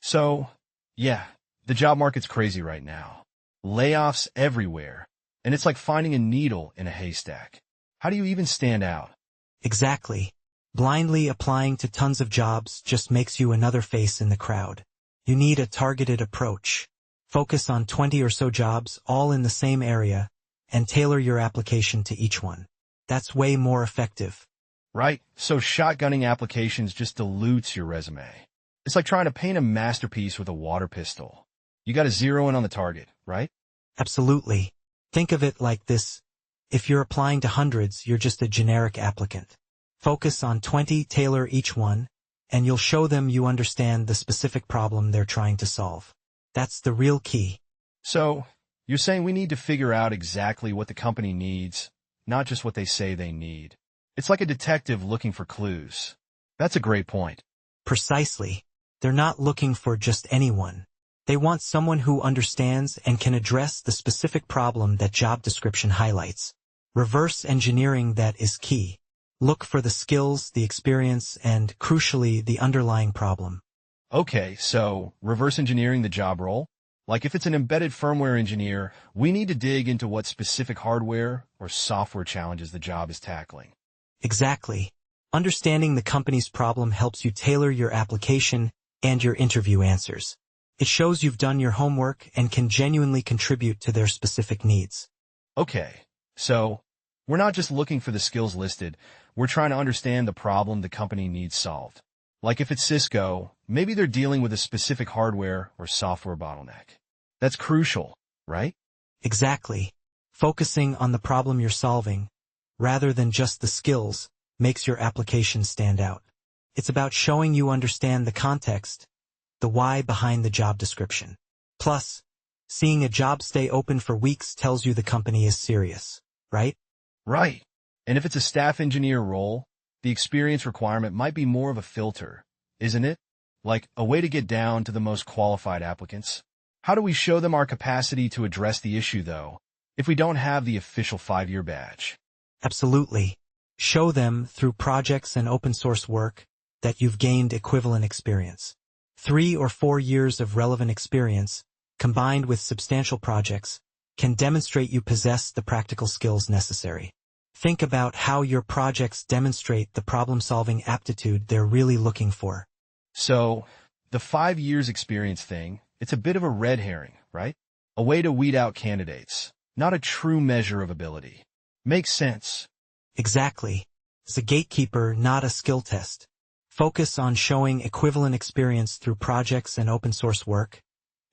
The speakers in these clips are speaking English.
So, yeah, the job market's crazy right now. Layoffs everywhere, and it's like finding a needle in a haystack. How do you even stand out? Exactly. Blindly applying to tons of jobs just makes you another face in the crowd. You need a targeted approach. Focus on 20 or so jobs, all in the same area, and tailor your application to each one. That's way more effective. Right? So shotgunning applications just dilutes your resume. It's like trying to paint a masterpiece with a water pistol. You gotta zero in on the target, right? Absolutely. Think of it like this. If you're applying to hundreds, you're just a generic applicant. Focus on 20, tailor each one, and you'll show them you understand the specific problem they're trying to solve. That's the real key. So, you're saying we need to figure out exactly what the company needs, not just what they say they need. It's like a detective looking for clues. That's a great point. Precisely. They're not looking for just anyone. They want someone who understands and can address the specific problem that job description highlights. Reverse engineering that is key. Look for the skills, the experience, and, crucially, the underlying problem. Okay, so reverse engineering the job role? Like if it's an embedded firmware engineer, we need to dig into what specific hardware or software challenges the job is tackling. Exactly. Understanding the company's problem helps you tailor your application and your interview answers. It shows you've done your homework and can genuinely contribute to their specific needs. Okay, so we're not just looking for the skills listed, we're trying to understand the problem the company needs solved. Like if it's Cisco, maybe they're dealing with a specific hardware or software bottleneck. That's crucial, right? Exactly. Focusing on the problem you're solving, rather than just the skills, makes your application stand out. It's about showing you understand the context, the why behind the job description. Plus, seeing a job stay open for weeks tells you the company is serious, right? Right. And if it's a staff engineer role, the experience requirement might be more of a filter, isn't it? Like a way to get down to the most qualified applicants. How do we show them our capacity to address the issue, though, if we don't have the official 5-year badge? Absolutely. Show them, through projects and open source work, that you've gained equivalent experience. 3 or 4 years of relevant experience, combined with substantial projects, can demonstrate you possess the practical skills necessary. Think about how your projects demonstrate the problem-solving aptitude they're really looking for. So, the 5 years experience thing, it's a bit of a red herring, right? A way to weed out candidates, not a true measure of ability. Makes sense. Exactly. It's a gatekeeper, not a skill test. Focus on showing equivalent experience through projects and open source work,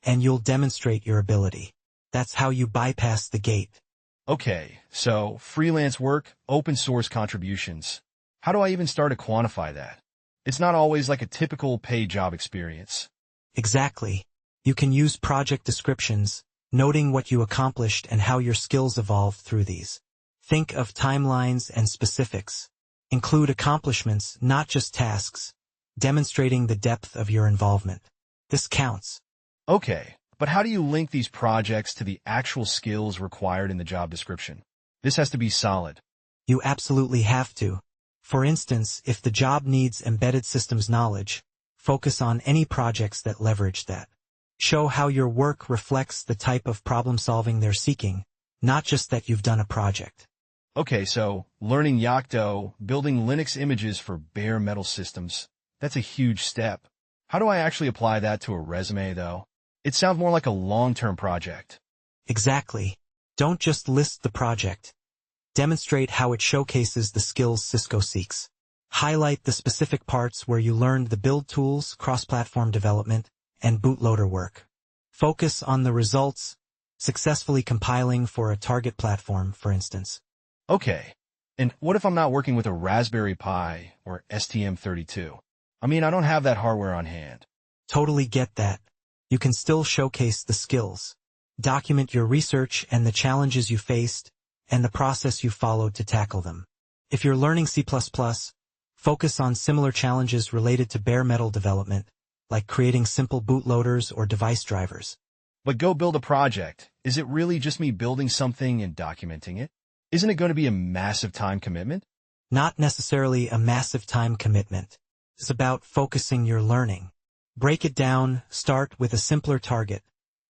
and you'll demonstrate your ability. That's how you bypass the gate. Okay, so freelance work, open source contributions. How do I even start to quantify that? It's not always like a typical paid job experience. Exactly. You can use project descriptions, noting what you accomplished and how your skills evolved through these. Think of timelines and specifics. Include accomplishments, not just tasks, demonstrating the depth of your involvement. This counts. Okay, but how do you link these projects to the actual skills required in the job description? This has to be solid. You absolutely have to. For instance, if the job needs embedded systems knowledge, focus on any projects that leverage that. Show how your work reflects the type of problem-solving they're seeking, not just that you've done a project. Okay, so learning Yocto, building Linux images for bare metal systems, that's a huge step. How do I actually apply that to a resume, though? It sounds more like a long-term project. Exactly. Don't just list the project. Demonstrate how it showcases the skills Cisco seeks. Highlight the specific parts where you learned the build tools, cross-platform development, and bootloader work. Focus on the results, successfully compiling for a target platform, for instance. Okay, and what if I'm not working with a Raspberry Pi or STM32? I mean, I don't have that hardware on hand. Totally get that. You can still showcase the skills. Document your research and the challenges you faced, and the process you followed to tackle them. If you're learning C++, focus on similar challenges related to bare metal development, like creating simple bootloaders or device drivers. But go build a project. Is it really just me building something and documenting it? Isn't it going to be a massive time commitment? Not necessarily a massive time commitment. It's about focusing your learning. Break it down, start with a simpler target,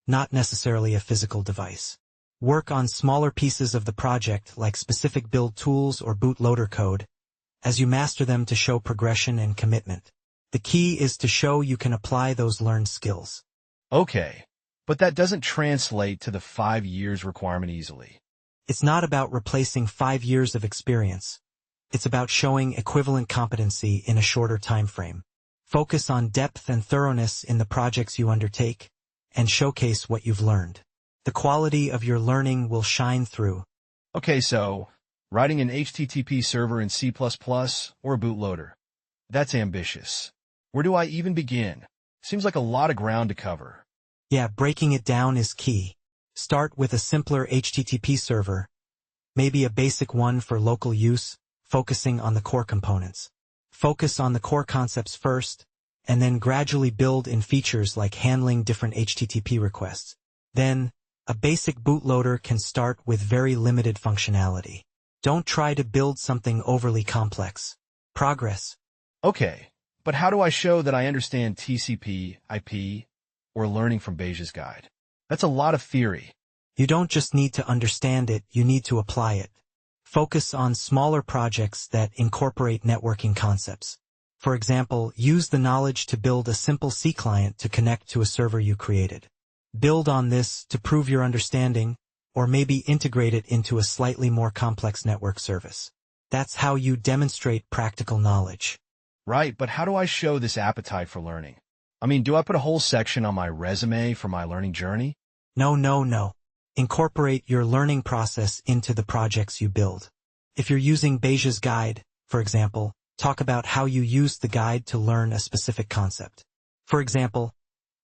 not necessarily a physical device. Work on smaller pieces of the project like specific build tools or bootloader code, as you master them to show progression and commitment. The key is to show you can apply those learned skills. Okay, but that doesn't translate to the 5 years requirement easily. It's not about replacing 5 years of experience. It's about showing equivalent competency in a shorter time frame. Focus on depth and thoroughness in the projects you undertake, and showcase what you've learned. The quality of your learning will shine through. Okay, so writing an HTTP server in C++ or a bootloader. That's ambitious. Where do I even begin? Seems like a lot of ground to cover. Yeah, breaking it down is key. Start with a simpler HTTP server, maybe a basic one for local use, focusing on the core components. Focus on the core concepts first, and then gradually build in features like handling different HTTP requests. Then, a basic bootloader can start with very limited functionality. Don't try to build something overly complex. Progress. Okay, but how do I show that I understand TCP, IP, or learning from Beja's guide? That's a lot of theory. You don't just need to understand it, you need to apply it. Focus on smaller projects that incorporate networking concepts. For example, use the knowledge to build a simple C client to connect to a server you created. Build on this to prove your understanding, or maybe integrate it into a slightly more complex network service. That's how you demonstrate practical knowledge. Right, but how do I show this appetite for learning? I mean, do I put a whole section on my resume for my learning journey? No. Incorporate your learning process into the projects you build. If you're using Beja's guide, for example, talk about how you used the guide to learn a specific concept. For example,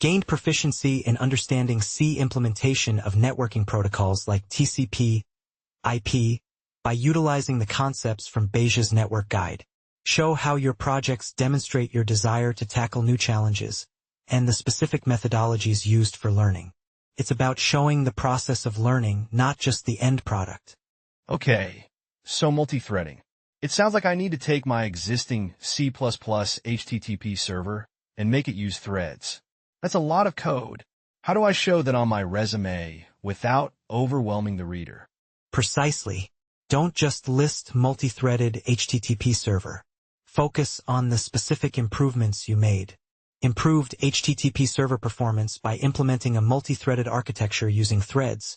gained proficiency in understanding C implementation of networking protocols like TCP, IP, by utilizing the concepts from Beja's network guide. Show how your projects demonstrate your desire to tackle new challenges, and the specific methodologies used for learning. It's about showing the process of learning, not just the end product. Okay, so multi-threading. It sounds like I need to take my existing C++ HTTP server and make it use threads. That's a lot of code. How do I show that on my resume without overwhelming the reader? Precisely. Don't just list multi-threaded HTTP server. Focus on the specific improvements you made. Improved HTTP server performance by implementing a multi-threaded architecture using threads,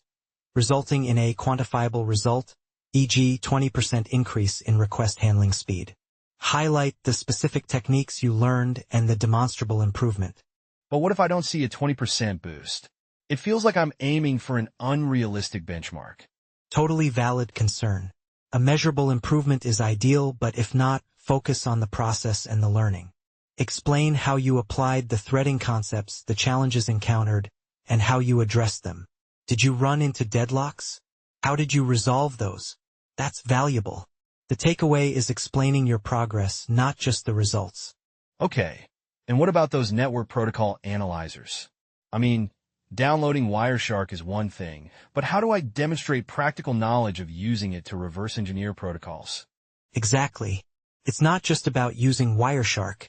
resulting in a quantifiable result, e.g. 20% increase in request handling speed. Highlight the specific techniques you learned and the demonstrable improvement. But what if I don't see a 20% boost? It feels like I'm aiming for an unrealistic benchmark. Totally valid concern. A measurable improvement is ideal, but if not, focus on the process and the learning. Explain how you applied the threading concepts, the challenges encountered, and how you addressed them. Did you run into deadlocks? How did you resolve those? That's valuable. The takeaway is explaining your progress, not just the results. Okay, and what about those network protocol analyzers? I mean, downloading Wireshark is one thing, but how do I demonstrate practical knowledge of using it to reverse engineer protocols? Exactly. It's not just about using Wireshark.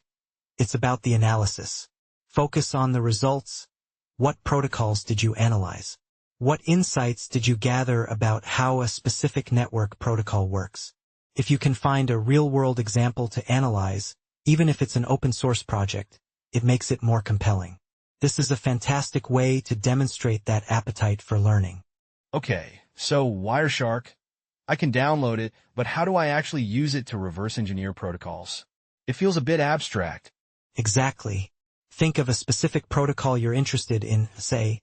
It's about the analysis. Focus on the results. What protocols did you analyze? What insights did you gather about how a specific network protocol works? If you can find a real-world example to analyze, even if it's an open-source project, it makes it more compelling. This is a fantastic way to demonstrate that appetite for learning. Okay, so Wireshark, I can download it, but how do I actually use it to reverse engineer protocols? It feels a bit abstract. Exactly. Think of a specific protocol you're interested in, say,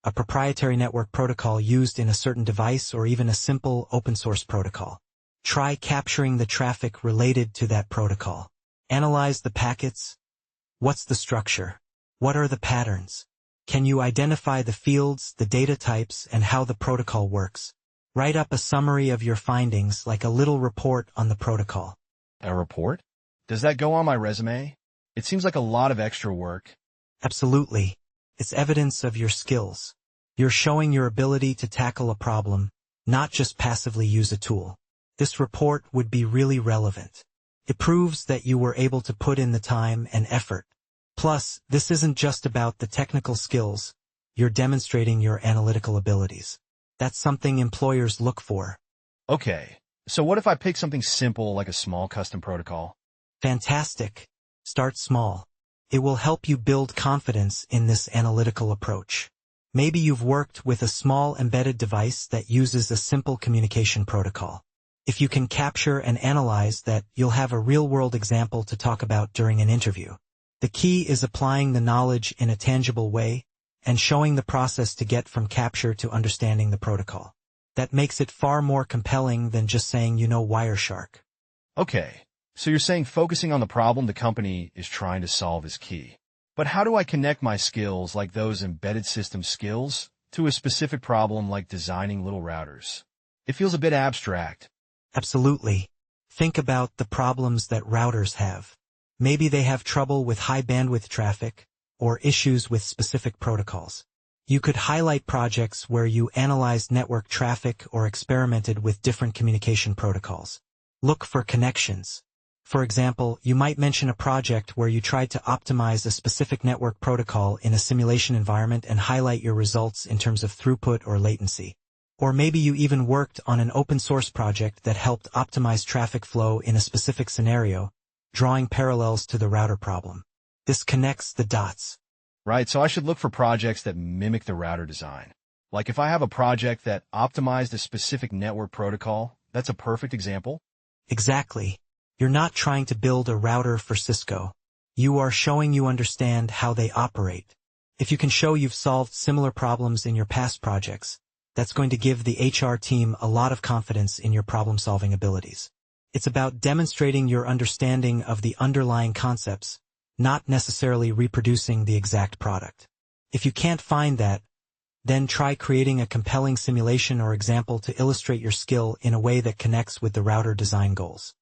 a proprietary network protocol used in a certain device or even a simple open-source protocol. Try capturing the traffic related to that protocol. Analyze the packets. What's the structure? What are the patterns? Can you identify the fields, the data types, and how the protocol works? Write up a summary of your findings, like a little report on the protocol. A report? Does that go on my resume? It seems like a lot of extra work. Absolutely. It's evidence of your skills. You're showing your ability to tackle a problem, not just passively use a tool. This report would be really relevant. It proves that you were able to put in the time and effort. Plus, this isn't just about the technical skills, you're demonstrating your analytical abilities. That's something employers look for. Okay, so what if I pick something simple like a small custom protocol? Fantastic. Start small. It will help you build confidence in this analytical approach. Maybe you've worked with a small embedded device that uses a simple communication protocol. If you can capture and analyze that, you'll have a real-world example to talk about during an interview. The key is applying the knowledge in a tangible way and showing the process to get from capture to understanding the protocol. That makes it far more compelling than just saying you know Wireshark. Okay, so you're saying focusing on the problem the company is trying to solve is key. But how do I connect my skills, like those embedded system skills, to a specific problem like designing little routers? It feels a bit abstract. Absolutely. Think about the problems that routers have. Maybe they have trouble with high bandwidth traffic or issues with specific protocols. You could highlight projects where you analyzed network traffic or experimented with different communication protocols. Look for connections. For example, you might mention a project where you tried to optimize a specific network protocol in a simulation environment and highlight your results in terms of throughput or latency. Or maybe you even worked on an open source project that helped optimize traffic flow in a specific scenario, drawing parallels to the router problem. This connects the dots. Right, so I should look for projects that mimic the router design. Like if I have a project that optimized a specific network protocol, that's a perfect example. Exactly. You're not trying to build a router for Cisco. You are showing you understand how they operate. If you can show you've solved similar problems in your past projects, that's going to give the HR team a lot of confidence in your problem-solving abilities. It's about demonstrating your understanding of the underlying concepts, not necessarily reproducing the exact product. If you can't find that, then try creating a compelling simulation or example to illustrate your skill in a way that connects with the router design goals.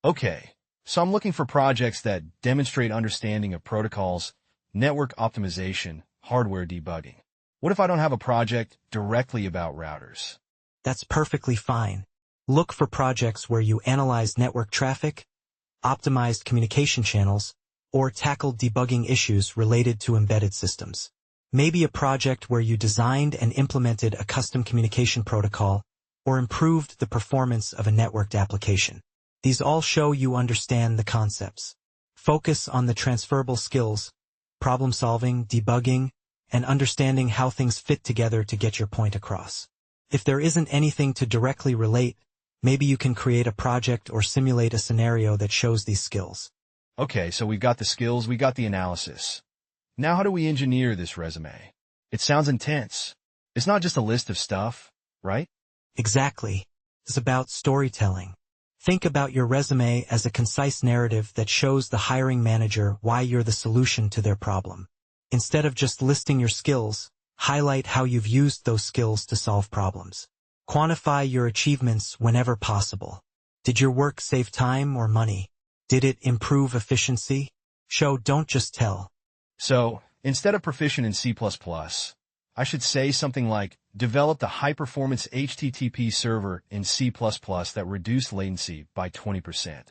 Okay, so I'm looking for projects that demonstrate understanding of protocols, network optimization, hardware debugging. What if I don't have a project directly about routers? That's perfectly fine. Look for projects where you analyze network traffic, optimized communication channels, or tackled debugging issues related to embedded systems. Maybe a project where you designed and implemented a custom communication protocol or improved the performance of a networked application. These all show you understand the concepts. Focus on the transferable skills, problem-solving, debugging, and understanding how things fit together to get your point across. If there isn't anything to directly relate, maybe you can create a project or simulate a scenario that shows these skills. Okay, so we've got the skills, we got the analysis. Now how do we engineer this resume? It sounds intense. It's not just a list of stuff, right? Exactly. It's about storytelling. Think about your resume as a concise narrative that shows the hiring manager why you're the solution to their problem. Instead of just listing your skills, highlight how you've used those skills to solve problems. Quantify your achievements whenever possible. Did your work save time or money? Did it improve efficiency? Show, don't just tell. So, instead of proficient in C++, I should say something like, developed a high-performance HTTP server in C++ that reduced latency by 20%.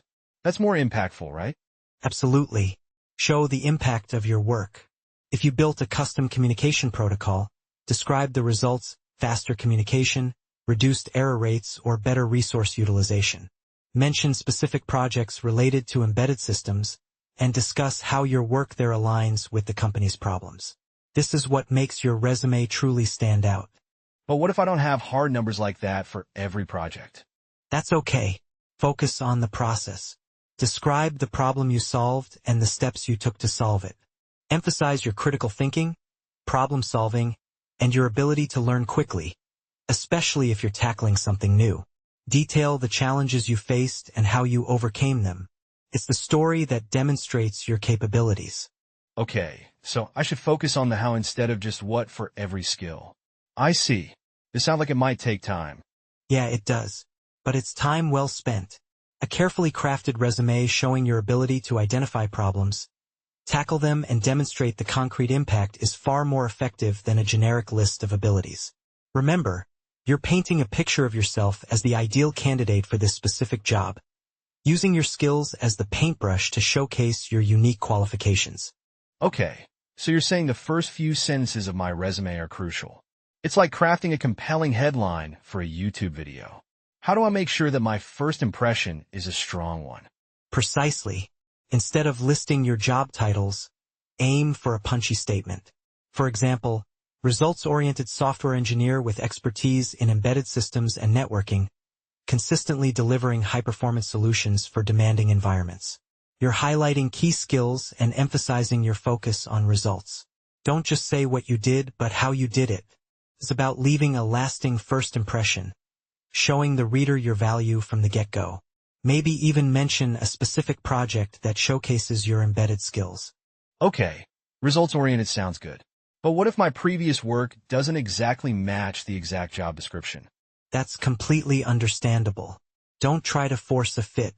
That's more impactful, right? Absolutely. Show the impact of your work. If you built a custom communication protocol, describe the results, faster communication, reduced error rates, or better resource utilization. Mention specific projects related to embedded systems, and discuss how your work there aligns with the company's problems. This is what makes your resume truly stand out. But what if I don't have hard numbers like that for every project? That's okay. Focus on the process. Describe the problem you solved and the steps you took to solve it. Emphasize your critical thinking, problem solving, and your ability to learn quickly, especially if you're tackling something new. Detail the challenges you faced and how you overcame them. It's the story that demonstrates your capabilities. Okay, so I should focus on the how instead of just what for every skill. I see. This sounds like it might take time. Yeah, it does. But it's time well spent. A carefully crafted resume showing your ability to identify problems, tackle them, and demonstrate the concrete impact is far more effective than a generic list of abilities. Remember, you're painting a picture of yourself as the ideal candidate for this specific job, using your skills as the paintbrush to showcase your unique qualifications. Okay, so you're saying the first few sentences of my resume are crucial. It's like crafting a compelling headline for a YouTube video. How do I make sure that my first impression is a strong one? Precisely. Instead of listing your job titles, aim for a punchy statement. For example, results-oriented software engineer with expertise in embedded systems and networking, consistently delivering high-performance solutions for demanding environments. You're highlighting key skills and emphasizing your focus on results. Don't just say what you did, but how you did it. It's about leaving a lasting first impression, showing the reader your value from the get-go. Maybe even mention a specific project that showcases your embedded skills. Okay, results-oriented sounds good. But what if my previous work doesn't exactly match the exact job description? That's completely understandable. Don't try to force a fit.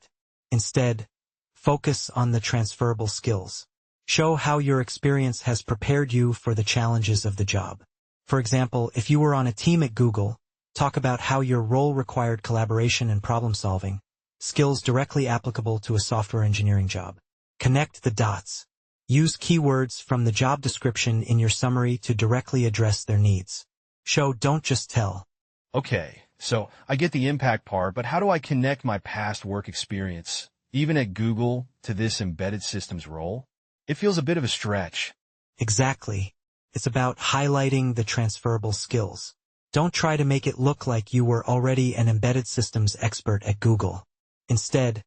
Instead, focus on the transferable skills. Show how your experience has prepared you for the challenges of the job. For example, if you were on a team at Google, talk about how your role required collaboration and problem-solving, skills directly applicable to a software engineering job. Connect the dots. Use keywords from the job description in your summary to directly address their needs. Show, don't just tell. Okay, so I get the impact part, but how do I connect my past work experience, even at Google, to this embedded systems role? It feels a bit of a stretch. Exactly. It's about highlighting the transferable skills. Don't try to make it look like you were already an embedded systems expert at Google. Instead,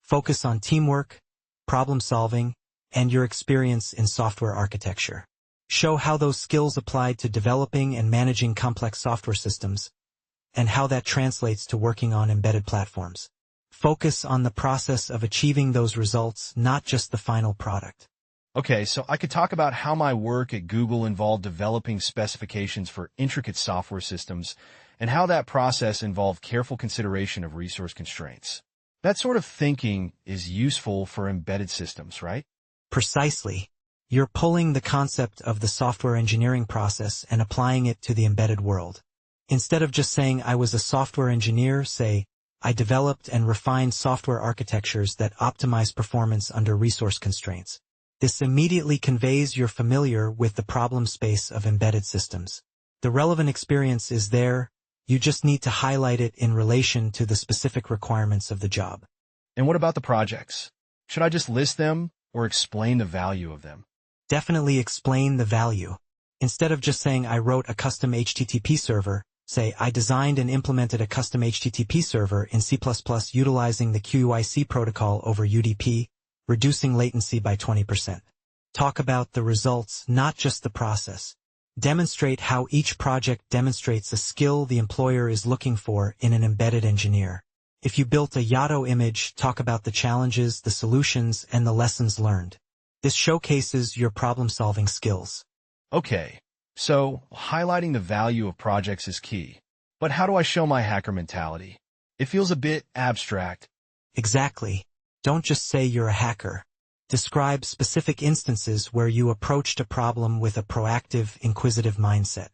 focus on teamwork, problem-solving, and your experience in software architecture. Show how those skills applied to developing and managing complex software systems, and how that translates to working on embedded platforms. Focus on the process of achieving those results, not just the final product. Okay, so I could talk about how my work at Google involved developing specifications for intricate software systems, and how that process involved careful consideration of resource constraints. That sort of thinking is useful for embedded systems, right? Precisely. You're pulling the concept of the software engineering process and applying it to the embedded world. Instead of just saying, I was a software engineer, say, I developed and refined software architectures that optimize performance under resource constraints. This immediately conveys you're familiar with the problem space of embedded systems. The relevant experience is there, you just need to highlight it in relation to the specific requirements of the job. And what about the projects? Should I just list them or explain the value of them? Definitely explain the value. Instead of just saying I wrote a custom HTTP server, say I designed and implemented a custom HTTP server in C++ utilizing the QUIC protocol over UDP, reducing latency by 20%. Talk about the results, not just the process. Demonstrate how each project demonstrates a skill the employer is looking for in an embedded engineer. If you built a Yato image, talk about the challenges, the solutions, and the lessons learned. This showcases your problem-solving skills. Okay, so highlighting the value of projects is key. But how do I show my hacker mentality? It feels a bit abstract. Exactly. Don't just say you're a hacker. Describe specific instances where you approached a problem with a proactive, inquisitive mindset.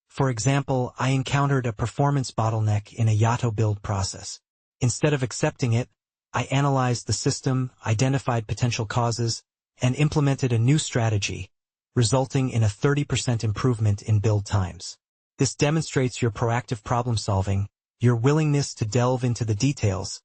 For example, I encountered a performance bottleneck in a Yato build process. Instead of accepting it, I analyzed the system, identified potential causes, and implemented a new strategy, resulting in a 30% improvement in build times. This demonstrates your proactive problem-solving, your willingness to delve into the details,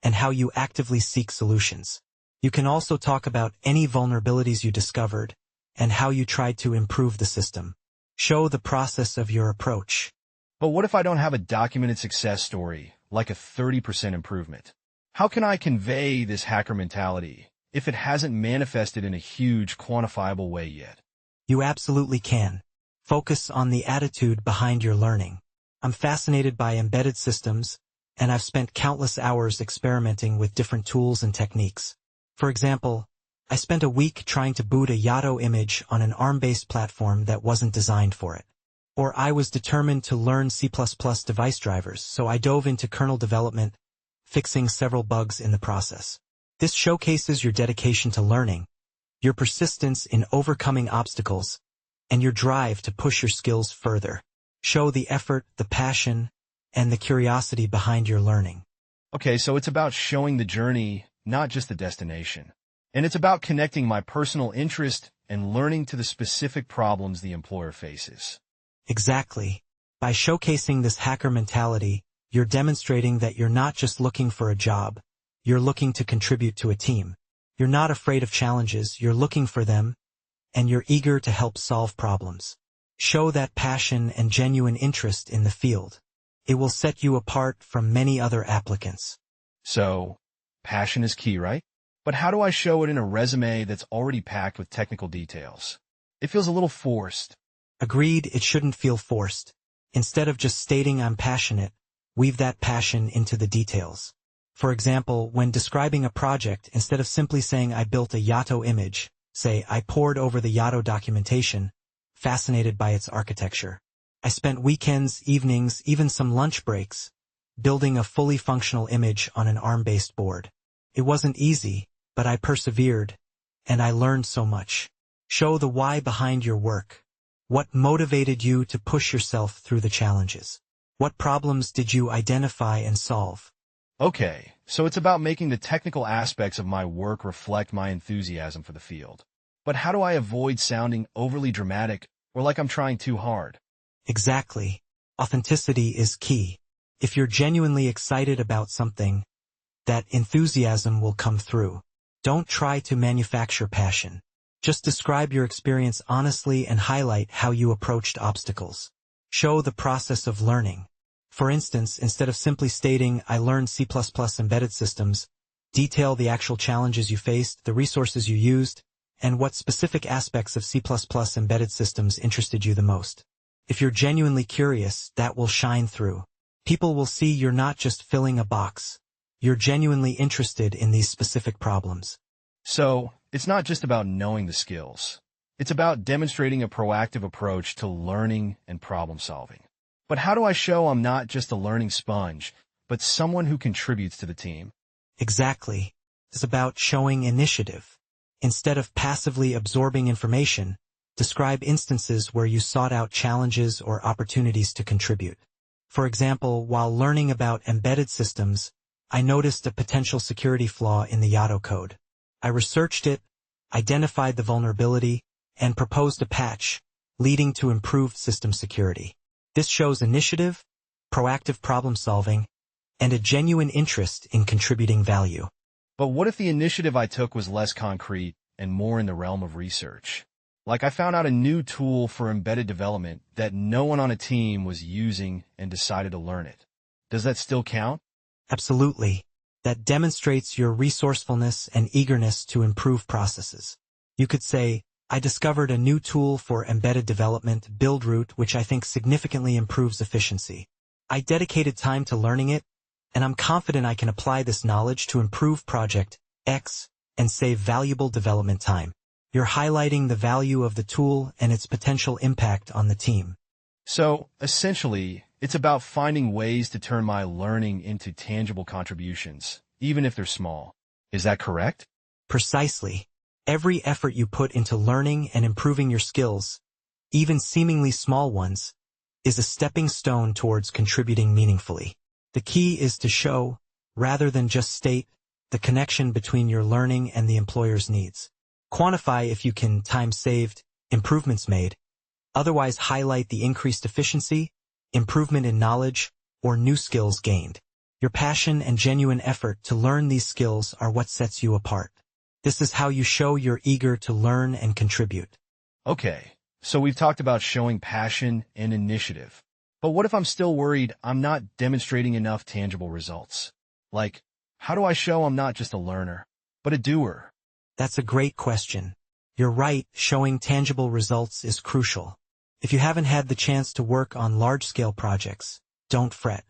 and how you actively seek solutions. You can also talk about any vulnerabilities you discovered and how you tried to improve the system. Show the process of your approach. But what if I don't have a documented success story, like a 30% improvement? How can I convey this hacker mentality if it hasn't manifested in a huge, quantifiable way yet? You absolutely can. Focus on the attitude behind your learning. I'm fascinated by embedded systems, and I've spent countless hours experimenting with different tools and techniques. For example, I spent a week trying to boot a Yato image on an ARM-based platform that wasn't designed for it. Or I was determined to learn C++ device drivers, so I dove into kernel development, fixing several bugs in the process. This showcases your dedication to learning, your persistence in overcoming obstacles, and your drive to push your skills further. Show the effort, the passion, and the curiosity behind your learning. Okay, so it's about showing the journey, not just the destination. And it's about connecting my personal interest and learning to the specific problems the employer faces. Exactly. By showcasing this hacker mentality, you're demonstrating that you're not just looking for a job, you're looking to contribute to a team. You're not afraid of challenges, you're looking for them, and you're eager to help solve problems. Show that passion and genuine interest in the field. It will set you apart from many other applicants. So, passion is key, right? But how do I show it in a resume that's already packed with technical details? It feels a little forced. Agreed, it shouldn't feel forced. Instead of just stating I'm passionate, weave that passion into the details. For example, when describing a project, instead of simply saying I built a Yato image, say I pored over the Yato documentation, fascinated by its architecture. I spent weekends, evenings, even some lunch breaks, building a fully functional image on an ARM-based board. It wasn't easy, but I persevered, and I learned so much. Show the why behind your work. What motivated you to push yourself through the challenges? What problems did you identify and solve? Okay, so it's about making the technical aspects of my work reflect my enthusiasm for the field. But how do I avoid sounding overly dramatic or like I'm trying too hard? Exactly. Authenticity is key. If you're genuinely excited about something, that enthusiasm will come through. Don't try to manufacture passion. Just describe your experience honestly and highlight how you approached obstacles. Show the process of learning. For instance, instead of simply stating, I learned C++ embedded systems, detail the actual challenges you faced, the resources you used, and what specific aspects of C++ embedded systems interested you the most. If you're genuinely curious, that will shine through. People will see you're not just filling a box. You're genuinely interested in these specific problems. So, it's not just about knowing the skills. It's about demonstrating a proactive approach to learning and problem solving. But how do I show I'm not just a learning sponge, but someone who contributes to the team? Exactly. It's about showing initiative. Instead of passively absorbing information, describe instances where you sought out challenges or opportunities to contribute. For example, while learning about embedded systems, I noticed a potential security flaw in the Yato code. I researched it, identified the vulnerability, and proposed a patch, leading to improved system security. This shows initiative, proactive problem-solving, and a genuine interest in contributing value. But what if the initiative I took was less concrete and more in the realm of research? Like I found out a new tool for embedded development that no one on a team was using and decided to learn it. Does that still count? Absolutely. That demonstrates your resourcefulness and eagerness to improve processes. You could say, I discovered a new tool for embedded development, Buildroot, which I think significantly improves efficiency. I dedicated time to learning it, and I'm confident I can apply this knowledge to improve project X and save valuable development time. You're highlighting the value of the tool and its potential impact on the team. So, essentially, it's about finding ways to turn my learning into tangible contributions, even if they're small. Is that correct? Precisely. Every effort you put into learning and improving your skills, even seemingly small ones, is a stepping stone towards contributing meaningfully. The key is to show, rather than just state, the connection between your learning and the employer's needs. Quantify if you can time saved, improvements made. Otherwise, highlight the increased efficiency, improvement in knowledge, or new skills gained. Your passion and genuine effort to learn these skills are what sets you apart. This is how you show you're eager to learn and contribute. Okay, so we've talked about showing passion and initiative. But what if I'm still worried I'm not demonstrating enough tangible results? Like, how do I show I'm not just a learner, but a doer? That's a great question. You're right, showing tangible results is crucial. If you haven't had the chance to work on large-scale projects, don't fret.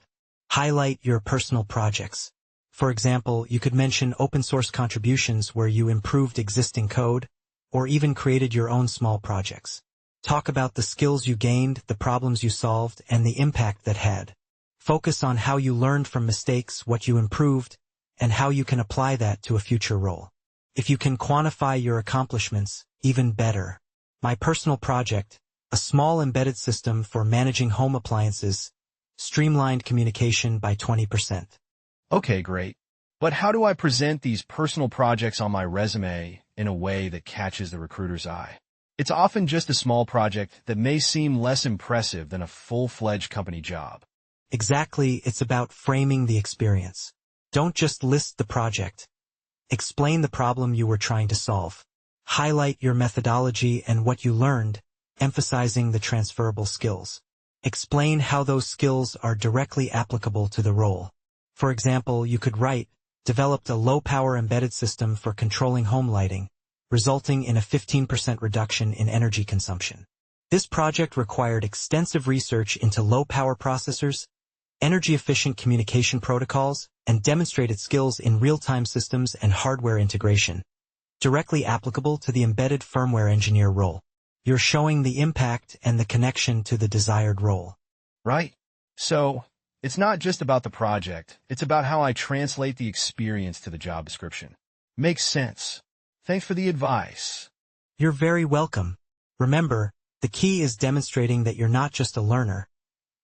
Highlight your personal projects. For example, you could mention open-source contributions where you improved existing code, or even created your own small projects. Talk about the skills you gained, the problems you solved, and the impact that had. Focus on how you learned from mistakes, what you improved, and how you can apply that to a future role. If you can quantify your accomplishments, even better. My personal project, a small embedded system for managing home appliances, streamlined communication by 20%. Okay, great. But how do I present these personal projects on my resume in a way that catches the recruiter's eye? It's often just a small project that may seem less impressive than a full-fledged company job. Exactly, it's about framing the experience. Don't just list the project. Explain the problem you were trying to solve. Highlight your methodology and what you learned, emphasizing the transferable skills. Explain how those skills are directly applicable to the role. For example, you could write, developed a low-power embedded system for controlling home lighting, resulting in a 15% reduction in energy consumption. This project required extensive research into low-power processors, energy-efficient communication protocols, and demonstrated skills in real-time systems and hardware integration, directly applicable to the embedded firmware engineer role. You're showing the impact and the connection to the desired role. Right? So, it's not just about the project, it's about how I translate the experience to the job description. Makes sense. Thanks for the advice. You're very welcome. Remember, the key is demonstrating that you're not just a learner,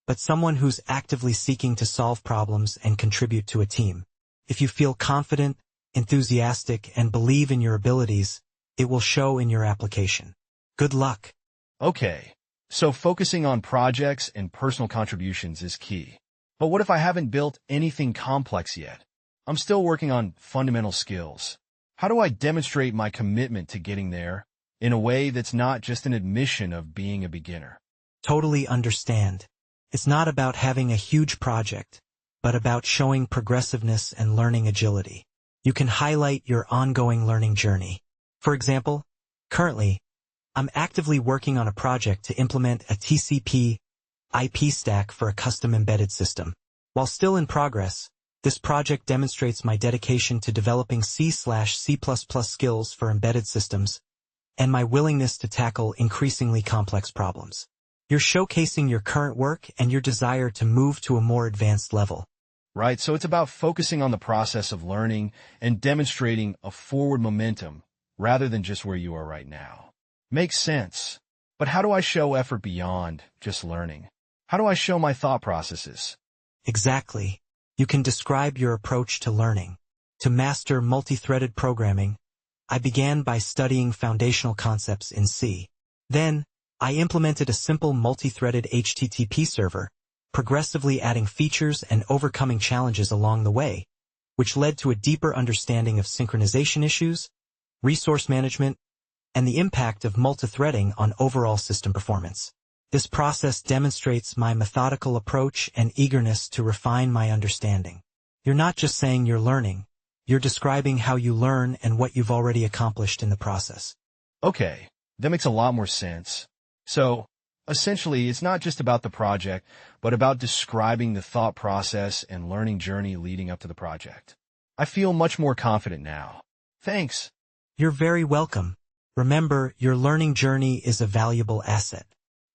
but someone who's actively seeking to solve problems and contribute to a team. If you feel confident, enthusiastic, and believe in your abilities, it will show in your application. Good luck. Okay, so focusing on projects and personal contributions is key. But what if I haven't built anything complex yet? I'm still working on fundamental skills. How do I demonstrate my commitment to getting there in a way that's not just an admission of being a beginner? Totally understand. It's not about having a huge project, but about showing progressiveness and learning agility. You can highlight your ongoing learning journey. For example, currently, I'm actively working on a project to implement a TCP IP stack for a custom embedded system. While still in progress, this project demonstrates my dedication to developing C/C++ skills for embedded systems and my willingness to tackle increasingly complex problems. You're showcasing your current work and your desire to move to a more advanced level. Right, so it's about focusing on the process of learning and demonstrating a forward momentum rather than just where you are right now. Makes sense. But how do I show effort beyond just learning? How do I show my thought processes? Exactly. You can describe your approach to learning. To master multi-threaded programming, I began by studying foundational concepts in C. Then, I implemented a simple multi-threaded HTTP server, progressively adding features and overcoming challenges along the way, which led to a deeper understanding of synchronization issues, resource management, and the impact of multi-threading on overall system performance. This process demonstrates my methodical approach and eagerness to refine my understanding. You're not just saying you're learning, you're describing how you learn and what you've already accomplished in the process. Okay, that makes a lot more sense. So, essentially, it's not just about the project, but about describing the thought process and learning journey leading up to the project. I feel much more confident now. Thanks. You're very welcome. Remember, your learning journey is a valuable asset.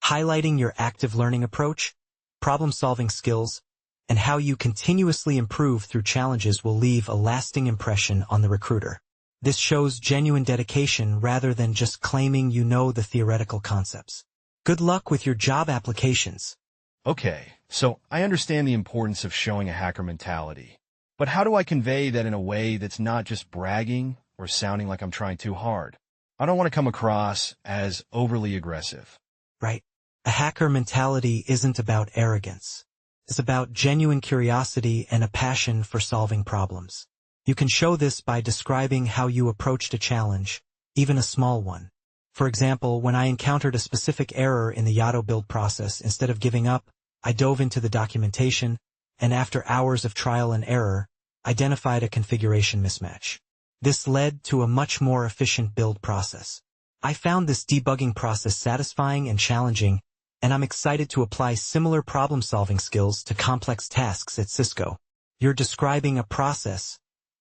Highlighting your active learning approach, problem-solving skills, and how you continuously improve through challenges will leave a lasting impression on the recruiter. This shows genuine dedication rather than just claiming you know the theoretical concepts. Good luck with your job applications. Okay, so I understand the importance of showing a hacker mentality. But how do I convey that in a way that's not just bragging or sounding like I'm trying too hard? I don't want to come across as overly aggressive. Right. A hacker mentality isn't about arrogance. It's about genuine curiosity and a passion for solving problems. You can show this by describing how you approached a challenge, even a small one. For example, when I encountered a specific error in the Yotto build process, instead of giving up, I dove into the documentation, and after hours of trial and error, identified a configuration mismatch. This led to a much more efficient build process. I found this debugging process satisfying and challenging, and I'm excited to apply similar problem-solving skills to complex tasks at Cisco. You're describing a process,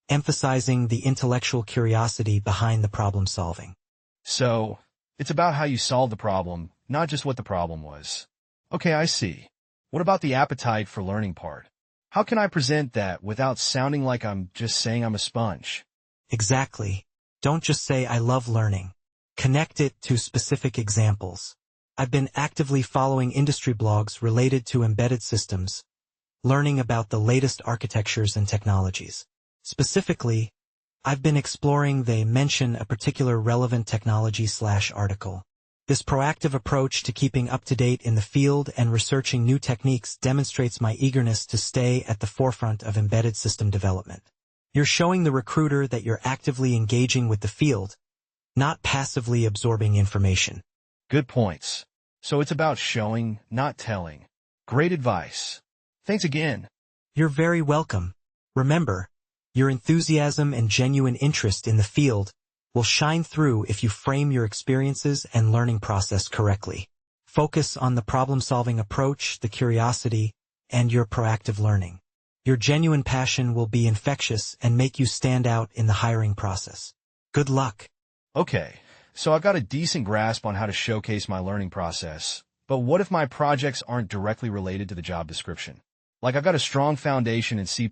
emphasizing the intellectual curiosity behind the problem-solving. So, it's about how you solve the problem, not just what the problem was. Okay, I see. What about the appetite for learning part? How can I present that without sounding like I'm just saying I'm a sponge? Exactly. Don't just say I love learning. Connect it to specific examples. I've been actively following industry blogs related to embedded systems, learning about the latest architectures and technologies. Specifically, I've been exploring they mention a particular relevant technology/article. This proactive approach to keeping up to date in the field and researching new techniques demonstrates my eagerness to stay at the forefront of embedded system development. You're showing the recruiter that you're actively engaging with the field, not passively absorbing information. Good points. So it's about showing, not telling. Great advice. Thanks again. You're very welcome. Remember, your enthusiasm and genuine interest in the field will shine through if you frame your experiences and learning process correctly. Focus on the problem-solving approach, the curiosity, and your proactive learning. Your genuine passion will be infectious and make you stand out in the hiring process. Good luck. Okay, so I've got a decent grasp on how to showcase my learning process, but what if my projects aren't directly related to the job description? Like I've got a strong foundation in C++,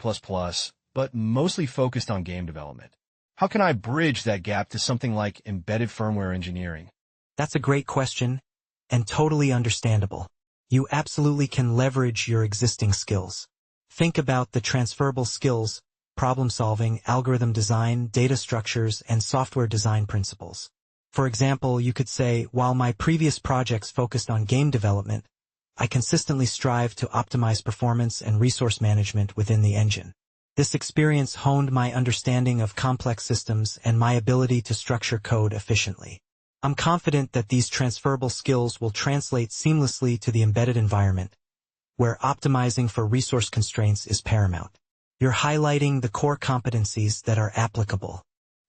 but mostly focused on game development. How can I bridge that gap to something like embedded firmware engineering? That's a great question, and totally understandable. You absolutely can leverage your existing skills. Think about the transferable skills, problem-solving, algorithm design, data structures, and software design principles. For example, you could say, while my previous projects focused on game development, I consistently strive to optimize performance and resource management within the engine. This experience honed my understanding of complex systems and my ability to structure code efficiently. I'm confident that these transferable skills will translate seamlessly to the embedded environment, where optimizing for resource constraints is paramount. You're highlighting the core competencies that are applicable.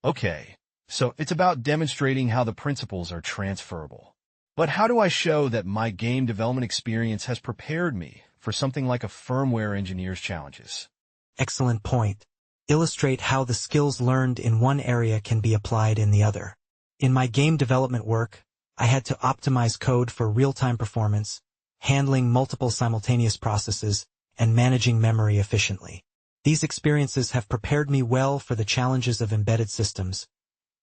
Okay, so it's about demonstrating how the principles are transferable. But how do I show that my game development experience has prepared me for something like a firmware engineer's challenges? Excellent point. Illustrate how the skills learned in one area can be applied in the other. In my game development work, I had to optimize code for real-time performance, handling multiple simultaneous processes, and managing memory efficiently. These experiences have prepared me well for the challenges of embedded systems,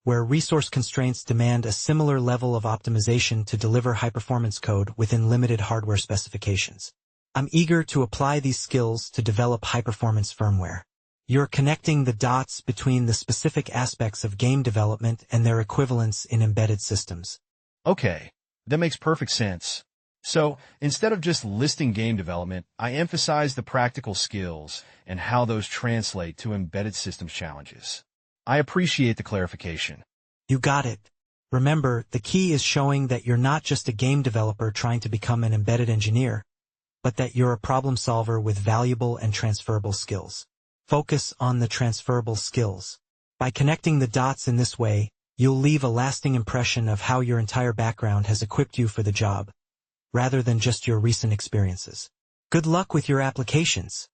where resource constraints demand a similar level of optimization to deliver high-performance code within limited hardware specifications. I'm eager to apply these skills to develop high-performance firmware. You're connecting the dots between the specific aspects of game development and their equivalents in embedded systems. Okay, that makes perfect sense. So, instead of just listing game development, I emphasize the practical skills and how those translate to embedded systems challenges. I appreciate the clarification. You got it. Remember, the key is showing that you're not just a game developer trying to become an embedded engineer, but that you're a problem solver with valuable and transferable skills. Focus on the transferable skills. By connecting the dots in this way, you'll leave a lasting impression of how your entire background has equipped you for the job, rather than just your recent experiences. Good luck with your applications.